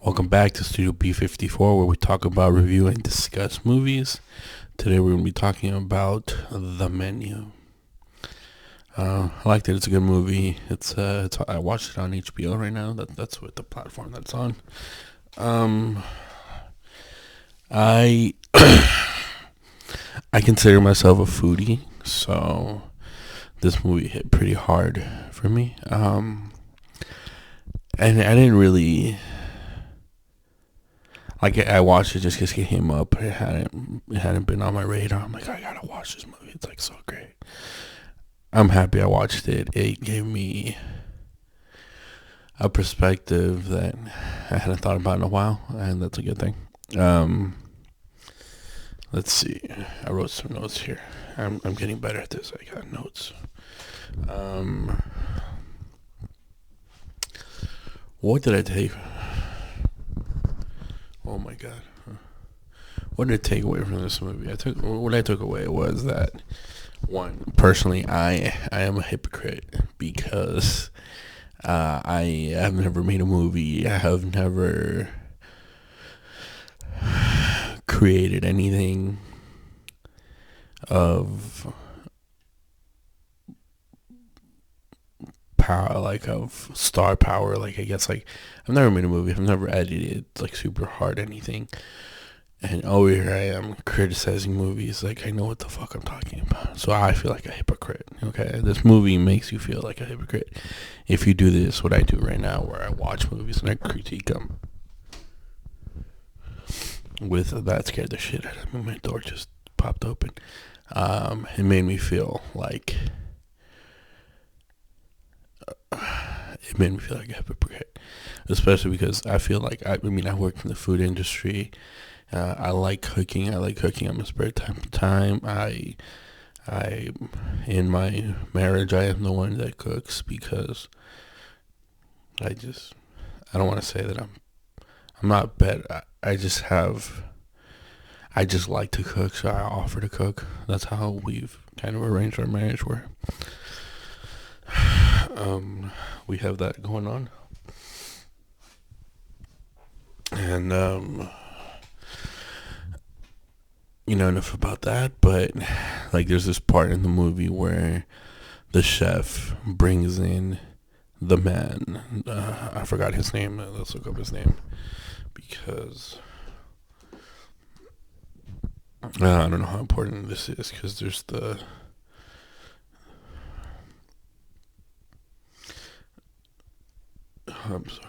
Welcome back to Studio B54, where we talk about, review, and discuss movies. Today we're going to be talking about The Menu. I liked it. It's a good movie. I watched it on HBO right now. That's what the platform that's on. I I consider myself a foodie, so this movie hit pretty hard for me. And I didn't really like it. I watched it just because it came up. It hadn't been on my radar. I'm like, I gotta watch this movie. It's like so great. I'm happy I watched it. It gave me a perspective that I hadn't thought about in a while, and that's a good thing. Um, let's see. I wrote some notes here. I'm getting better at this. I got notes. Um, what did I take? Oh my god. What did I take away from this movie? What I took away was that, one, personally, I am a hypocrite because I have never made a movie. I have never created anything of power, like of star power. Like, I guess, like, I've never made a movie. I've never edited like super hard anything. And over here I am criticizing movies like I know what the fuck I'm talking about. So I feel like a hypocrite. Okay, this movie makes you feel like a hypocrite if you do this, what I do right now, where I watch movies and I critique them. With that scared the shit out of me. My door just popped open. It made me feel like a hypocrite, especially because I feel like I work in the food industry. I like cooking. I like cooking on my spare time. In my marriage, I am the one that cooks because I don't want to say that I'm not bad. I just like to cook, so I offer to cook. That's how we've kind of arranged our marriage where, we have that going on. And, enough about that, but like there's this part in the movie where the chef brings in the man. I forgot his name. Let's look up his name because I don't know how important this is because there's the. I'm sorry.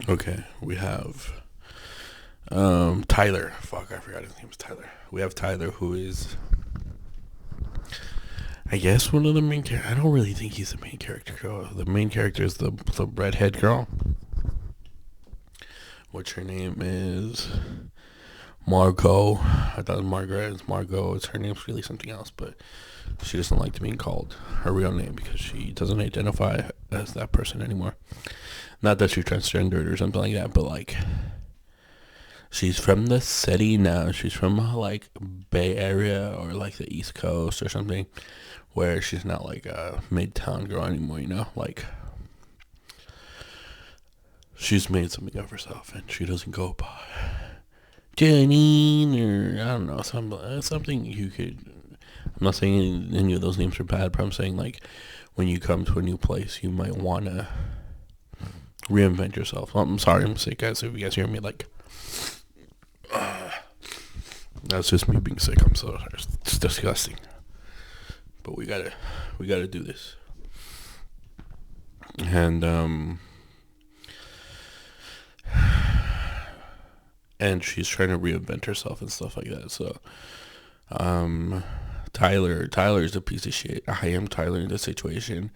Okay, we have Tyler. Fuck, I forgot his name was Tyler. We have Tyler, who is, I guess, one of the main characters. I don't really think he's the main character, girl. The main character is the redhead girl, which her name is Margot. I thought Margaret is Margot. Her name's really something else, but she doesn't like to being called her real name because she doesn't identify as that person anymore. Not that she's transgendered or something like that, but like she's from the city now. She's from like Bay Area or like the East Coast or something, where she's not like a midtown girl anymore. Like she's made something of herself, and she doesn't go by Janine or I don't know something you could. I'm not saying any of those names are bad, but I'm saying like when you come to a new place, you might wanna reinvent yourself. I'm sorry, I'm sick, guys. If you guys hear me, like, that's just me being sick. I'm so sorry. It's disgusting. But we gotta do this. And she's trying to reinvent herself and stuff like that. So, Tyler's a piece of shit. I am Tyler in this situation.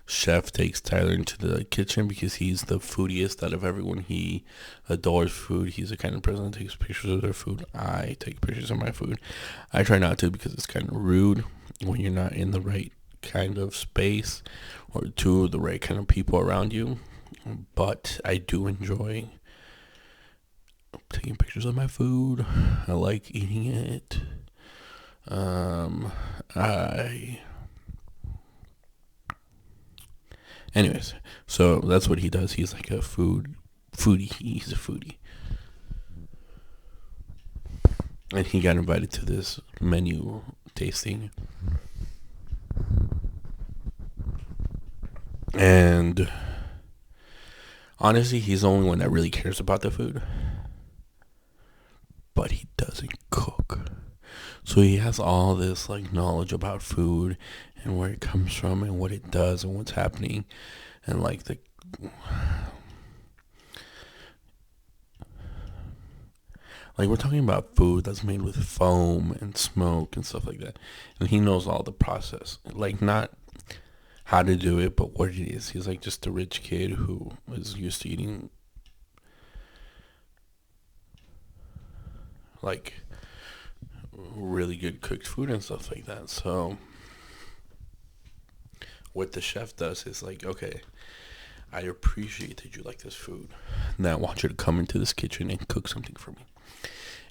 Chef takes Tyler into the kitchen because he's the foodiest out of everyone. He adores food. He's the kind of person that takes pictures of their food. I take pictures of my food. I try not to because it's kind of rude when you're not in the right kind of space or to the right kind of people around you. But I do enjoy taking pictures of my food. I like eating it. I Anyways, so that's what he does. He's like a foodie. He's a foodie. And he got invited to this menu tasting. And honestly, he's the only one that really cares about the food. But he doesn't cook. So he has all this like knowledge about food and where it comes from and what it does and what's happening and like the like we're talking about food that's made with foam and smoke and stuff like that. And he knows all the process. Like not how to do it, but what it is. He's like just a rich kid who is used to eating like really good cooked food and stuff like that. So what the chef does is like, okay, I appreciate that you like this food. Now I want you to come into this kitchen and cook something for me.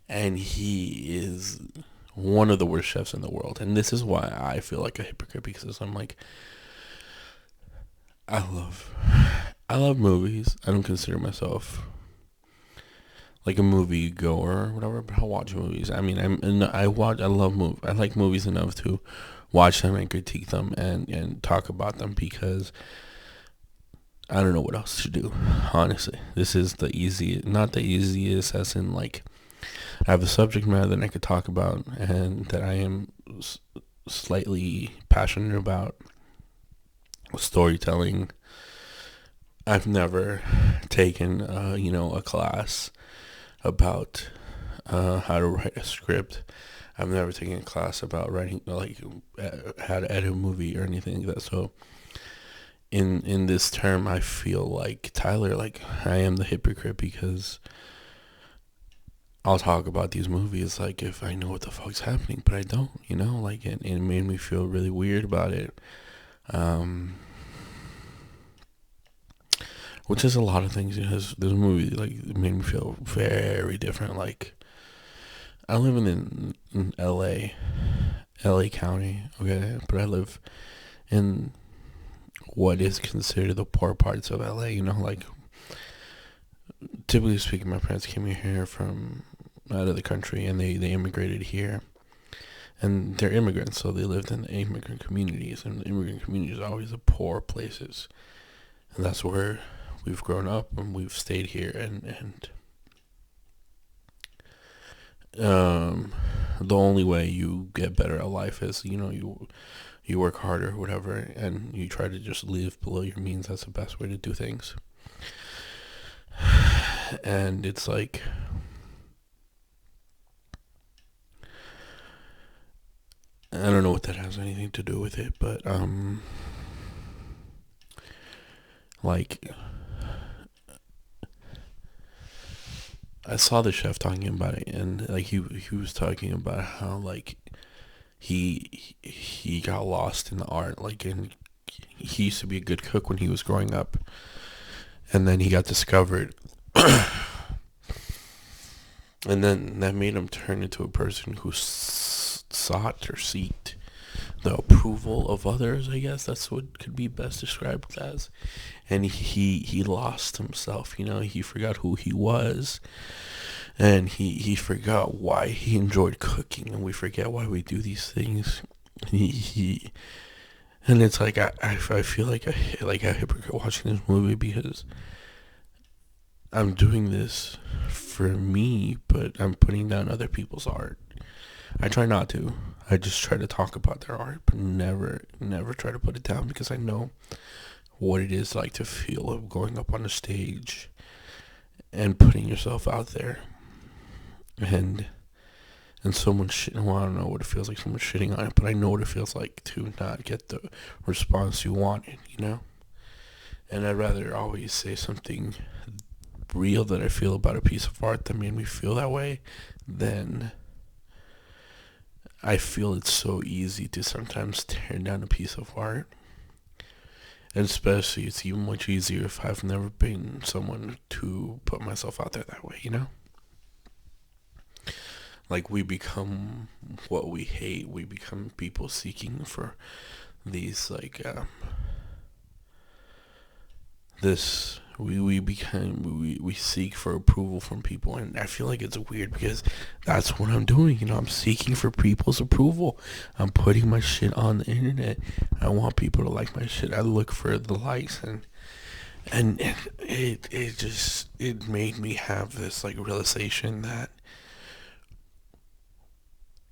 And he is one of the worst chefs in the world. And this is why I feel like a hypocrite, because I'm like, I love movies. I don't consider myself like a movie goer or whatever, but I watch movies. I mean, I love movies. I like movies enough to watch them and critique them and talk about them, because I don't know what else to do, honestly. This is the easiest, not the easiest as in like I have a subject matter that I could talk about and that I am slightly passionate about. Storytelling. I've never taken, a class about how to write a script. I've never taken a class about writing, like how to edit a movie or anything like that. So in this term, I feel like Tyler, like I am the hypocrite, because I'll talk about these movies like if I know what the fuck's happening, but I don't, like it made me feel really weird about it. Which is a lot of things. This movie like it made me feel very different. Like I live in LA County, okay, but I live in what is considered the poor parts of LA. Like typically speaking, my parents came here from out of the country, and they immigrated here. And they're immigrants, so they lived in the immigrant communities, and the immigrant communities are always the poor places, and that's where we've grown up and we've stayed here. And the only way you get better at life is you work harder, whatever, and you try to just live below your means. That's the best way to do things. And it's like, I don't know what that has anything to do with it, but like I saw the chef talking about it, and like he was talking about how like he got lost in the art, like, and he used to be a good cook when he was growing up, and then he got discovered. And then that made him turn into a person who sought or seeked the approval of others. I guess that's what could be best described as. And he lost himself. He forgot who he was, and he forgot why he enjoyed cooking, and we forget why we do these things. He and it's like I feel like a hypocrite watching this movie, because I'm doing this for me, but I'm putting down other people's art. I try not to. I just try to talk about their art, but never try to put it down, because I know what it is like to feel of going up on a stage and putting yourself out there, and someone well, I don't know what it feels like, someone shitting on it, but I know what it feels like to not get the response you wanted, And I'd rather always say something real that I feel about a piece of art that made me feel that way, than I feel it's so easy to sometimes tear down a piece of art. And especially, it's even much easier if I've never been someone to put myself out there that way, Like, we become what we hate. We become people seeking for these, like, this we seek for approval from people, and I feel like it's weird because that's what I'm doing. I'm seeking for people's approval. I'm putting my shit on the internet. I want people to like my shit. I look for the likes, and it made me have this like realization that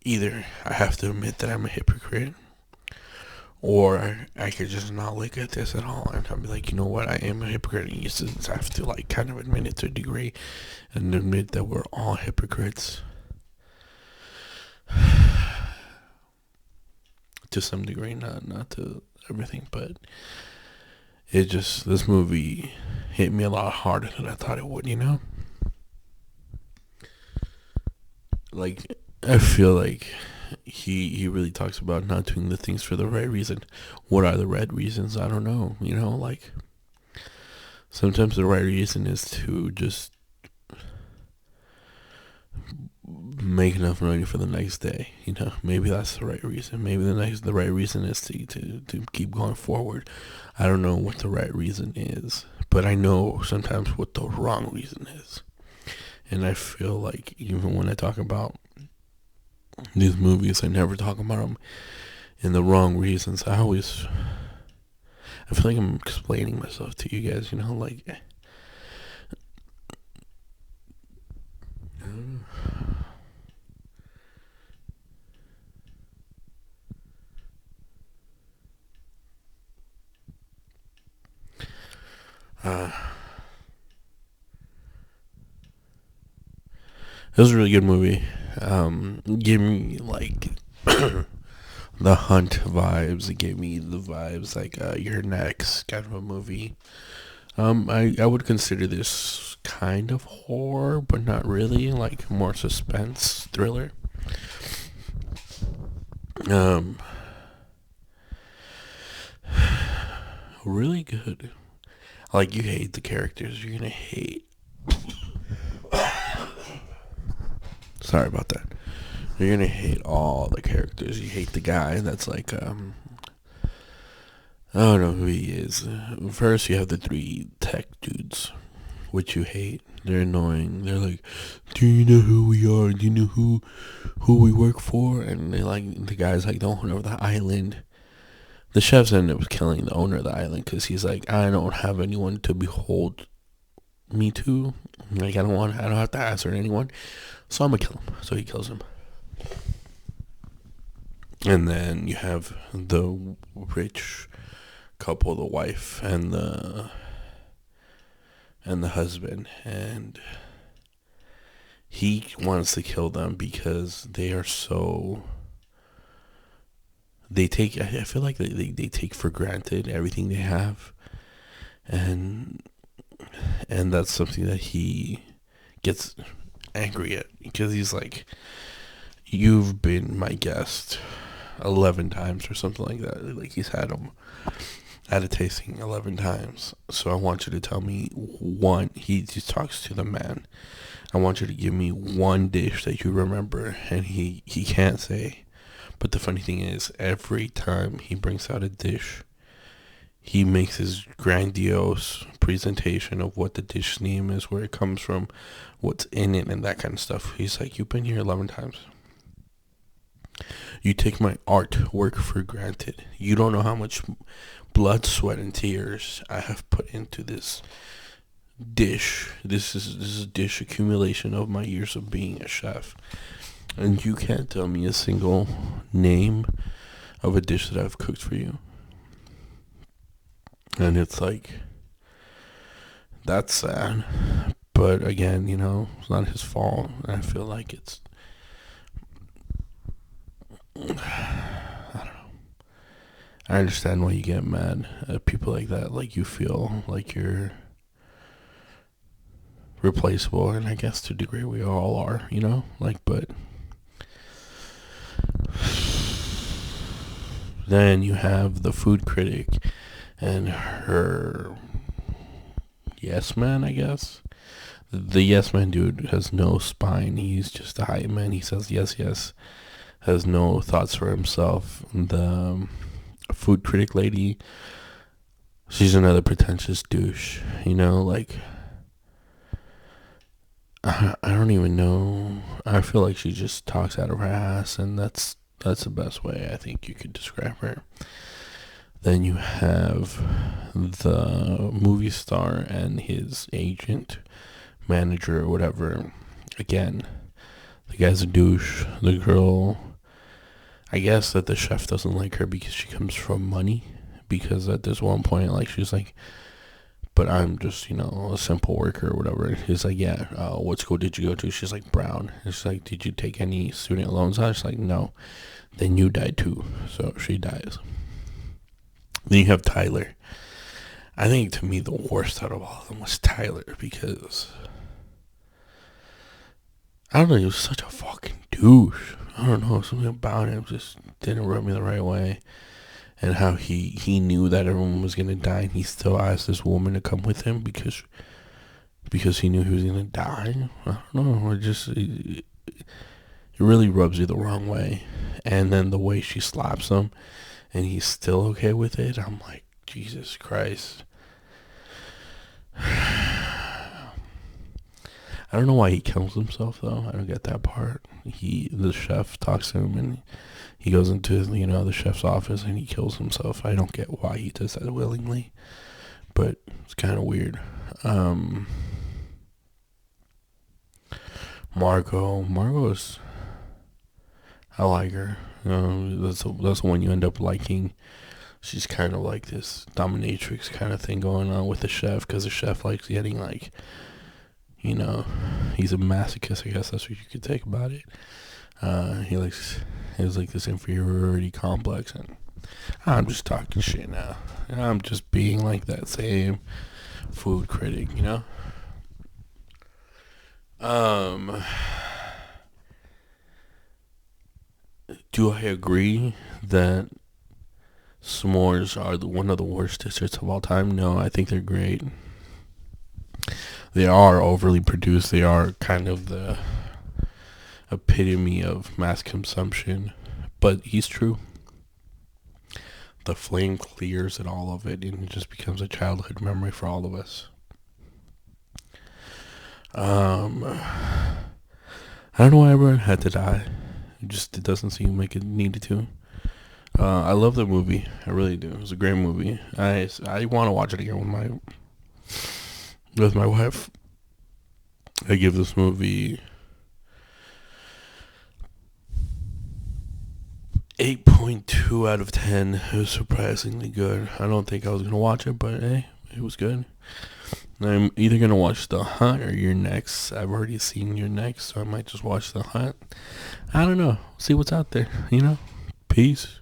either I have to admit that I'm a hypocrite, or I could just not look at this at all, and I'll be like, you know what, I am a hypocrite. And you just have to like kind of admit it to a degree, and admit that we're all hypocrites to some degree, not to everything, but this movie hit me a lot harder than I thought it would. Like, I feel like he really talks about not doing the things for the right reason. What are the right reasons? I don't know. Like, sometimes the right reason is to just make enough money for the next day. Maybe that's the right reason. Maybe the right reason is to keep going forward. I don't know what the right reason is, but I know sometimes what the wrong reason is. And I feel like even when I talk about these movies, I never talk about them in the wrong reasons. I feel like I'm explaining myself to you guys, like, it was a really good movie. Gave me like the Hunt vibes. It gave me the vibes like You're Next kind of a movie. I would consider this kind of horror, but not really. Like, more suspense thriller. Really good. Like, you hate the characters. You're gonna hate. Sorry about that. You're gonna hate all the characters. You hate the guy that's like, I don't know who he is. First, you have the 3 tech dudes, which you hate. They're annoying. They're like, do you know who we are? Do you know who we work for? And they like, the guy's like the owner of the island. The chefs ended up killing the owner of the island because he's like, I don't have anyone to behold me to. Like, I don't have to answer to anyone. So I'm gonna kill him. So he kills him. And then you have the rich couple, the wife and the husband, and he wants to kill them because they are so. I feel like they take for granted everything they have, and that's something that he gets angry at, because he's like, you've been my guest 11 times or something like that. Like, he's had a tasting 11 times, so I want you to tell me one. He just talks to the man. I want you to give me one dish that you remember, and he can't say. But the funny thing is, every time he brings out a dish, he makes his grandiose presentation of what the dish name is, where it comes from, what's in it, and that kind of stuff. He's like, you've been here 11 times. You take my artwork for granted. You don't know how much blood, sweat, and tears I have put into this dish. This is a dish accumulation of my years of being a chef. And you can't tell me a single name of a dish that I've cooked for you. And it's like, that's sad. But again, it's not his fault. I feel like it's, I don't know. I understand why you get mad at people like that. Like, you feel like you're replaceable, and I guess to a degree we all are, like, but then you have the food critic and her yes man, I guess. The yes man dude has no spine. He's just a hype man. He says yes, has no thoughts for himself. The food critic lady she's another pretentious douche. You know, like I don't even know. I feel like she just talks out of her ass, and that's the best way I think you could describe her. Then you have the movie star and his agent, manager, or whatever. Again, the guy's a douche. The girl, I guess that the chef doesn't like her because she comes from money. Because at this one point, like, she's like, but I'm just, a simple worker or whatever. He's like, yeah, what school did you go to? She's like, Brown. She's like, did you take any student loans out? She's like, no. Then you died too. So she dies. Then you have Tyler. I think to me the worst out of all of them was Tyler because, I don't know, he was such a fucking douche. I don't know, something about him just didn't rub me the right way. And how he knew that everyone was gonna die, and he still asked this woman to come with him because he knew he was gonna die. I don't know. It really rubs you the wrong way. And then the way she slaps him, and he's still okay with it. I'm like, Jesus Christ. I don't know why he kills himself though. I don't get that part. The chef talks to him and he goes into, the chef's office and he kills himself. I don't get why he does that willingly, but it's kind of weird. Margot's, I like her. That's the one you end up liking. She's kind of like this dominatrix kind of thing going on with the chef, because the chef likes getting like, he's a masochist. I guess that's what you could take about it. He has like this inferiority complex, and I'm just talking shit now. I'm just being like that same food critic, Do I agree that s'mores are one of the worst desserts of all time? No, I think they're great. They are overly produced. They are kind of the epitome of mass consumption. But he's true. The flame clears and all of it, and it just becomes a childhood memory for all of us. I don't know why everyone had to die. It doesn't seem like it needed to. I love the movie. I really do. It was a great movie. I want to watch it again with my wife. I give this movie 8.2 out of 10. It was surprisingly good. I don't think I was going to watch it, but hey, it was good. I'm either going to watch The Hunt or You're Next. I've already seen You're Next, so I might just watch The Hunt. I don't know. See what's out there, Peace.